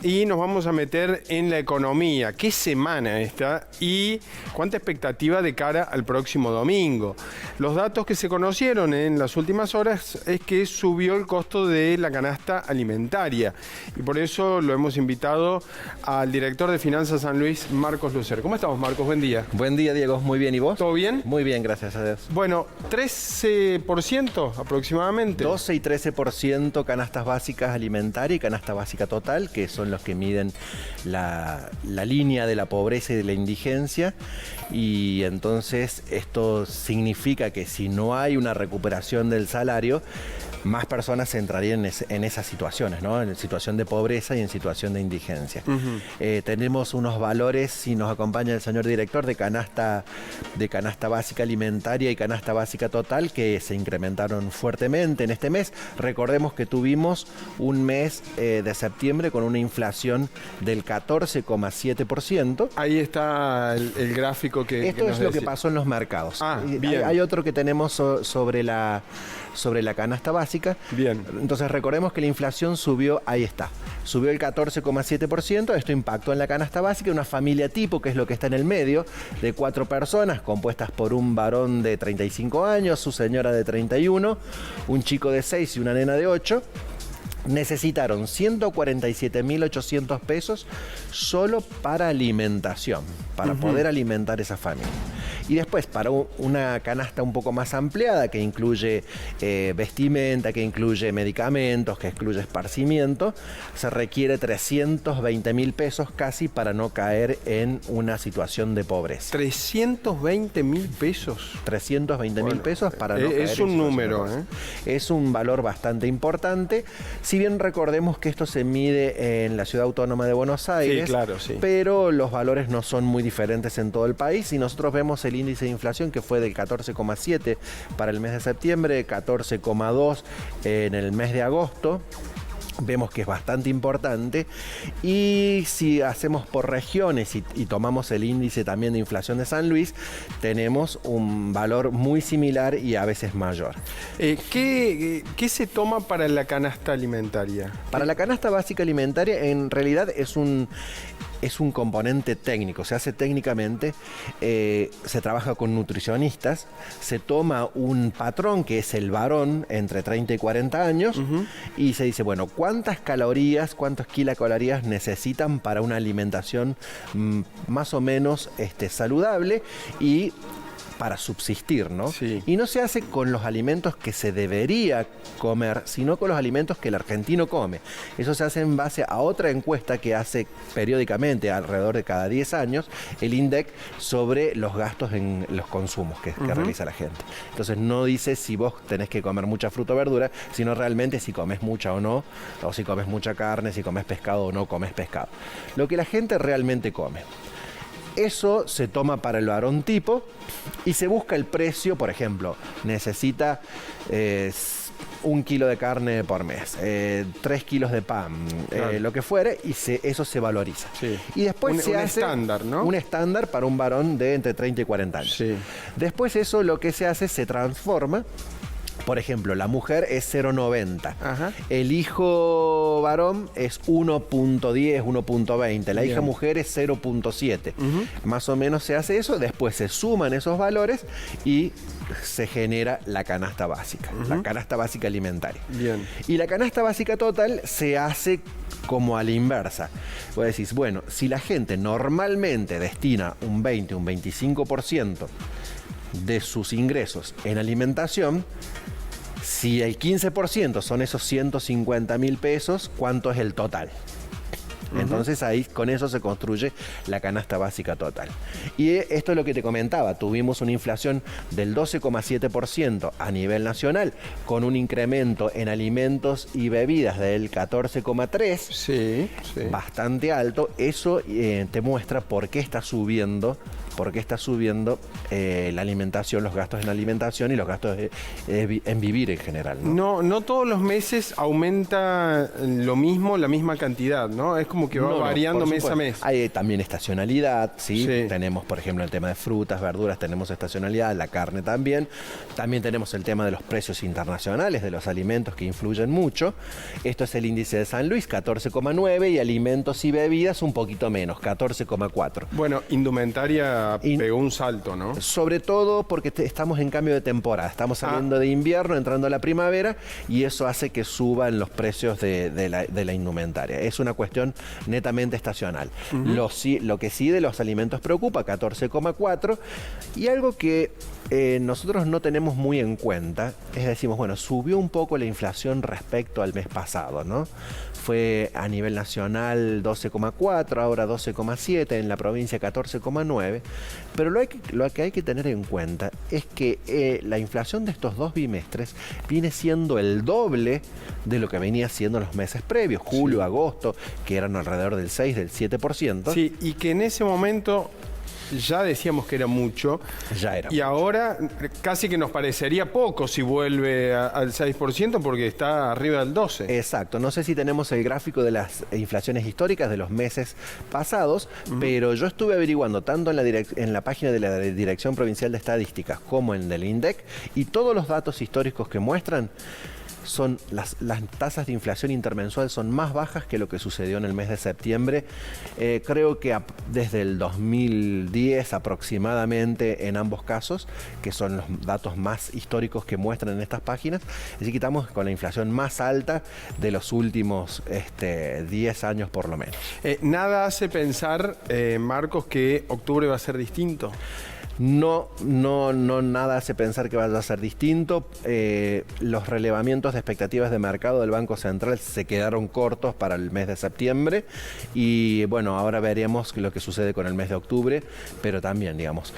Y nos vamos a meter en la economía. ¿Qué semana esta? Y cuánta expectativa de cara al próximo domingo. Los datos que se conocieron en las últimas horas es que subió el costo de la canasta alimentaria. Y por eso lo hemos invitado al director de Finanzas San Luis, Marcos Lucer. ¿Cómo estamos, Marcos? Buen día. Buen día, Diego. Muy bien. ¿Y vos? ¿Todo bien? Muy bien, gracias a Dios. Bueno, 13% aproximadamente. 12 y 13% canastas básicas alimentarias y canasta básica total, que son los que miden la línea de la pobreza y de la indigencia. Y entonces esto significa que si no hay una recuperación del salario, más personas entrarían en esas situaciones, ¿no? En situación de pobreza y en situación de indigencia. Tenemos unos valores, si nos acompaña el señor director, de canasta básica alimentaria y canasta básica total, que se incrementaron fuertemente en este mes. Recordemos que tuvimos un mes de septiembre con una inflación del 14,7%. Ahí está el gráfico que Esto es lo que pasó en los mercados. Bien. Hay otro que tenemos sobre la canasta básica. Bien. Entonces recordemos que la inflación subió, ahí está, subió el 14,7%, esto impactó en la canasta básica, una familia tipo, que es lo que está en el medio, de 4 personas, compuestas por un varón de 35 años, su señora de 31, un chico de 6 y una nena de 8, necesitaron 147.800 pesos solo para alimentación, para poder alimentar esa familia. Y después, para una canasta un poco más ampliada, que incluye vestimenta, que incluye medicamentos, que incluye esparcimiento, se requiere 320.000 pesos casi para no caer en una situación de pobreza. ¿320.000 pesos? 320.000 pesos para no caer en es un número, Es un valor bastante importante. Si bien recordemos que esto se mide en la Ciudad Autónoma de Buenos Aires, sí, claro, sí, pero los valores no son muy diferentes en todo el país. Y nosotros vemos el índice de inflación, que fue del 14,7 para el mes de septiembre, 14,2 en el mes de agosto. Vemos que es bastante importante. Y si hacemos por regiones y tomamos el índice también de inflación de San Luis, tenemos un valor muy similar y a veces mayor. ¿Qué se toma para la canasta alimentaria? Para la canasta básica alimentaria, en realidad es un componente técnico, se hace técnicamente, se trabaja con nutricionistas, se toma un patrón que es el varón entre 30 y 40 años y se dice, bueno, ¿cuántas calorías, cuántos kilocalorías necesitan para una alimentación más o menos saludable y para subsistir, ¿no? Sí. Y no se hace con los alimentos que se debería comer, sino con los alimentos que el argentino come. Eso se hace en base a otra encuesta que hace periódicamente, alrededor de cada 10 años, el INDEC, sobre los gastos en los consumos que realiza la gente. Entonces no dice si vos tenés que comer mucha fruta o verdura, sino realmente si comes mucha o no, o si comes mucha carne, si comes pescado o no comes pescado. Lo que la gente realmente come. Eso se toma para el varón tipo y se busca el precio. Por ejemplo, necesita 1 kilo de carne por mes, 3 kilos de pan, claro, lo que fuere, y eso se valoriza. Sí. Y después se hace estándar, ¿no? Un estándar para un varón de entre 30 y 40 años. Sí. Después eso lo que se hace, se transforma. Por ejemplo, la mujer es 0,90. El hijo varón es 1,10, 1,20. La hija mujer es 0,7. Más o menos se hace eso, después se suman esos valores y se genera la canasta básica, la canasta básica alimentaria. Bien. Y la canasta básica total se hace como a la inversa. Vos decís, bueno, si la gente normalmente destina un 20, un 25% de sus ingresos en alimentación, si el 15% son esos 150.000 pesos, ¿cuánto es el total? Entonces ahí con eso se construye la canasta básica total. Y esto es lo que te comentaba, tuvimos una inflación del 12,7% a nivel nacional, con un incremento en alimentos y bebidas del 14,3%, sí, bastante alto. Eso te muestra por qué está subiendo ¿Por qué está subiendo la alimentación, los gastos en alimentación y los gastos en vivir en general? No todos los meses aumenta lo mismo, la misma cantidad, ¿no? Es como que va variando mes a mes. Hay también estacionalidad, ¿sí? Tenemos, por ejemplo, el tema de frutas, verduras, tenemos estacionalidad, la carne también. También tenemos el tema de los precios internacionales de los alimentos que influyen mucho. Esto es el índice de San Luis, 14,9, y alimentos y bebidas un poquito menos, 14,4. Bueno, indumentaria pegó un salto, ¿no? Sobre todo porque estamos en cambio de temporada, estamos saliendo de invierno, entrando a la primavera, y eso hace que suban los precios de la indumentaria. Es una cuestión netamente estacional. Lo que sí de los alimentos preocupa, 14,4, y algo que nosotros no tenemos muy en cuenta, es decimos, bueno, subió un poco la inflación respecto al mes pasado, ¿no? Fue a nivel nacional 12,4, ahora 12,7, en la provincia 14,9, pero lo que hay que tener en cuenta es que la inflación de estos 2 bimestres viene siendo el doble de lo que venía siendo los meses previos, julio, agosto, que eran alrededor del 6, del 7%. Sí, y que en ese momento ya decíamos que era mucho. Ya era. Y ahora casi que nos parecería poco si vuelve al 6% porque está arriba del 12%. Exacto. No sé si tenemos el gráfico de las inflaciones históricas de los meses pasados, pero yo estuve averiguando tanto en la página de la Dirección Provincial de Estadísticas como en el INDEC, y todos los datos históricos que muestran son las tasas de inflación intermensual son más bajas que lo que sucedió en el mes de septiembre. Creo que desde el 2010 aproximadamente en ambos casos, que son los datos más históricos que muestran en estas páginas. Así que estamos con la inflación más alta de los últimos 10 años por lo menos. Nada hace pensar, Marcos, que octubre va a ser distinto. No, nada hace pensar que vaya a ser distinto. Los relevamientos de expectativas de mercado del Banco Central se quedaron cortos para el mes de septiembre, y bueno, ahora veremos lo que sucede con el mes de octubre, pero también, digamos,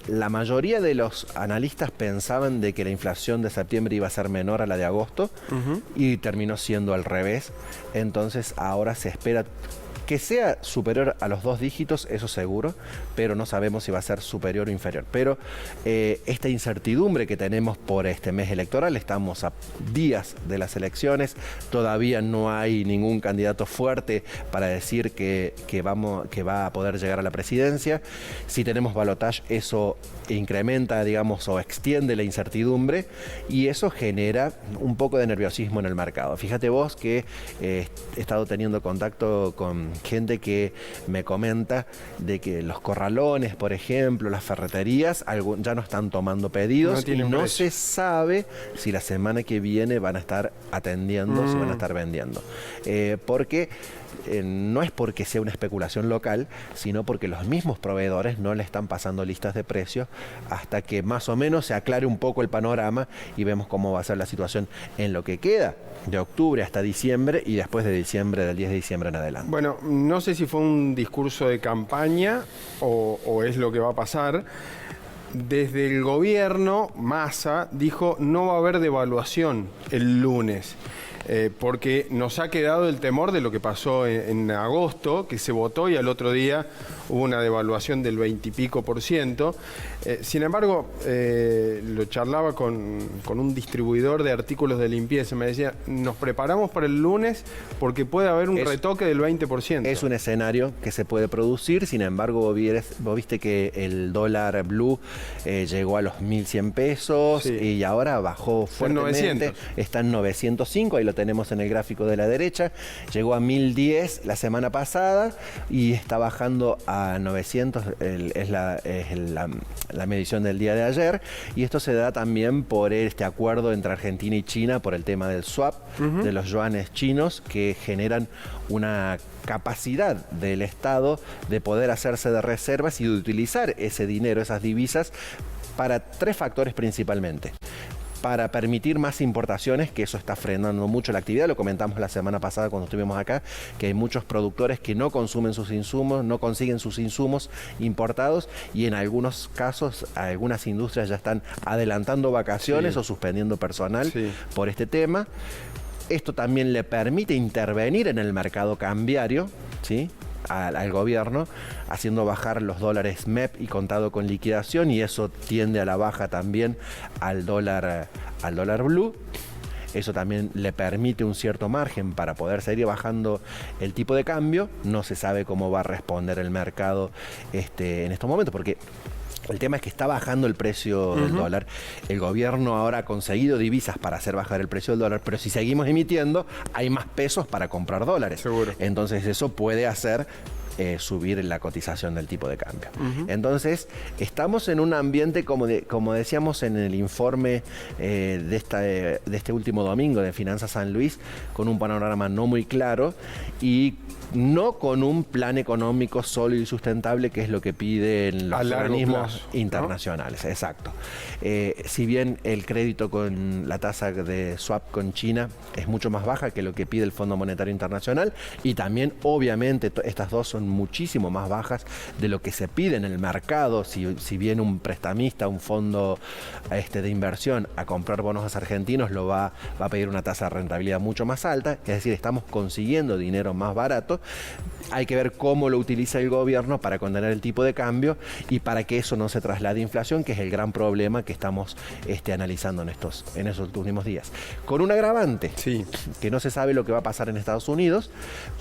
la mayoría de los analistas pensaban de que la inflación de septiembre iba a ser menor a la de agosto, y terminó siendo al revés. Entonces ahora se espera que sea superior a los 2 dígitos, eso seguro, pero no sabemos si va a ser superior o inferior. Pero esta incertidumbre que tenemos por este mes electoral, estamos a días de las elecciones, todavía no hay ningún candidato fuerte para decir que va a poder llegar a la presidencia. Si tenemos balotaje, eso incrementa, digamos, o extiende la incertidumbre, y eso genera un poco de nerviosismo en el mercado. Fíjate vos que he estado teniendo contacto con gente que me comenta de que los corralones, por ejemplo, las ferreterías, ya no están tomando pedidos, y no se sabe si la semana que viene van a estar atendiendo, si van a estar vendiendo. Porque no es porque sea una especulación local, sino porque los mismos proveedores no le están pasando listas de precios hasta que más o menos se aclare un poco el panorama y vemos cómo va a ser la situación en lo que queda de octubre hasta diciembre, y después de diciembre, del 10 de diciembre en adelante. Bueno, no sé si fue un discurso de campaña o es lo que va a pasar. Desde el gobierno, Massa dijo no va a haber devaluación el lunes. Porque nos ha quedado el temor de lo que pasó en agosto, que se votó y al otro día hubo una devaluación del 20 y pico %. Sin embargo, lo charlaba con un distribuidor de artículos de limpieza. Me decía, nos preparamos para el lunes porque puede haber un retoque del 20%. Es un escenario que se puede producir. Sin embargo, vos viste que el dólar blue llegó a los 1.100 pesos, y ahora bajó fuertemente. Está en 905, ahí lo tenemos en el gráfico de la derecha. Llegó a 1.010 la semana pasada y está bajando a 900, es la medición del día de ayer, y esto se da también por este acuerdo entre Argentina y China por el tema del swap de los yuanes chinos, que generan una capacidad del Estado de poder hacerse de reservas y de utilizar ese dinero, esas divisas, para 3 factores principalmente. Para permitir más importaciones, que eso está frenando mucho la actividad. Lo comentamos la semana pasada cuando estuvimos acá, que hay muchos productores que no consumen sus insumos, no consiguen sus insumos importados, y en algunos casos algunas industrias ya están adelantando vacaciones o suspendiendo personal por este tema. Esto también le permite intervenir en el mercado cambiario, ¿sí? al gobierno, haciendo bajar los dólares MEP y contado con liquidación, y eso tiende a la baja también al dólar blue. Eso también le permite un cierto margen para poder seguir bajando el tipo de cambio. No se sabe cómo va a responder el mercado en estos momentos, porque el tema es que está bajando el precio del dólar. El gobierno ahora ha conseguido divisas para hacer bajar el precio del dólar, pero si seguimos emitiendo, hay más pesos para comprar dólares. Seguro. Entonces eso puede hacer subir la cotización del tipo de cambio. Entonces, estamos en un ambiente, como decíamos en el informe de este último domingo de Finanzas San Luis, con un panorama no muy claro y no con un plan económico sólido y sustentable, que es lo que piden los organismos internacionales. ¿No? Exacto. Si bien el crédito con la tasa de swap con China es mucho más baja que lo que pide el Fondo Monetario Internacional, y también obviamente estas dos son muchísimo más bajas de lo que se pide en el mercado. Si viene un prestamista, un fondo de inversión a comprar bonos argentinos, va a pedir una tasa de rentabilidad mucho más alta, es decir, estamos consiguiendo dinero más barato. Hay que ver cómo lo utiliza el gobierno para contener el tipo de cambio y para que eso no se traslade a inflación, que es el gran problema que estamos analizando en esos últimos días. Con un agravante, que no se sabe lo que va a pasar en Estados Unidos,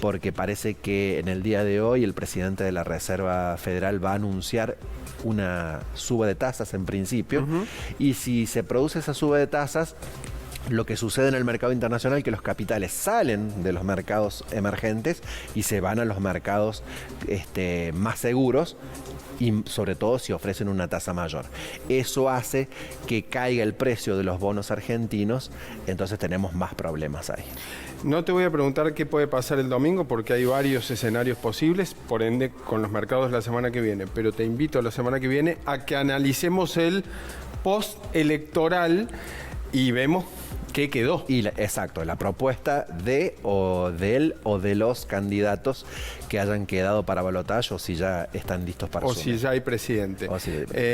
porque parece que en el día de hoy el presidente de la Reserva Federal va a anunciar una suba de tasas en principio, y si se produce esa suba de tasas, lo que sucede en el mercado internacional, que los capitales salen de los mercados emergentes y se van a los mercados más seguros, y sobre todo si ofrecen una tasa mayor. Eso hace que caiga el precio de los bonos argentinos, entonces tenemos más problemas ahí. No te voy a preguntar qué puede pasar el domingo, porque hay varios escenarios posibles, por ende, con los mercados la semana que viene. Pero te invito la semana que viene a que analicemos el post-electoral y vemos qué quedó. Exacto, la propuesta de los candidatos que hayan quedado para balotaje, o si ya están listos para asumir. O si ya hay presidente.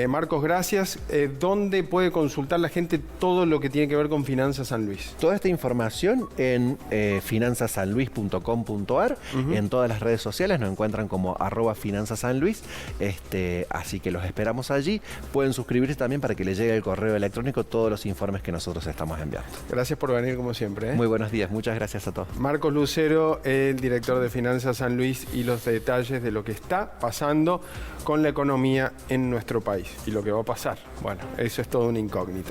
Marcos, gracias. ¿Dónde puede consultar la gente todo lo que tiene que ver con Finanzas San Luis? Toda esta información en finanzasanluis.com.ar. En todas las redes sociales nos encuentran como @finanzasanluis. Así que los esperamos allí. Pueden suscribirse también para que les llegue el correo electrónico todos los informes que nosotros estamos enviando. Gracias por venir como siempre. Muy buenos días, muchas gracias a todos. Marcos Lucero, el director de Finanzas San Luis, y los detalles de lo que está pasando con la economía en nuestro país y lo que va a pasar. Bueno, eso es todo una incógnita.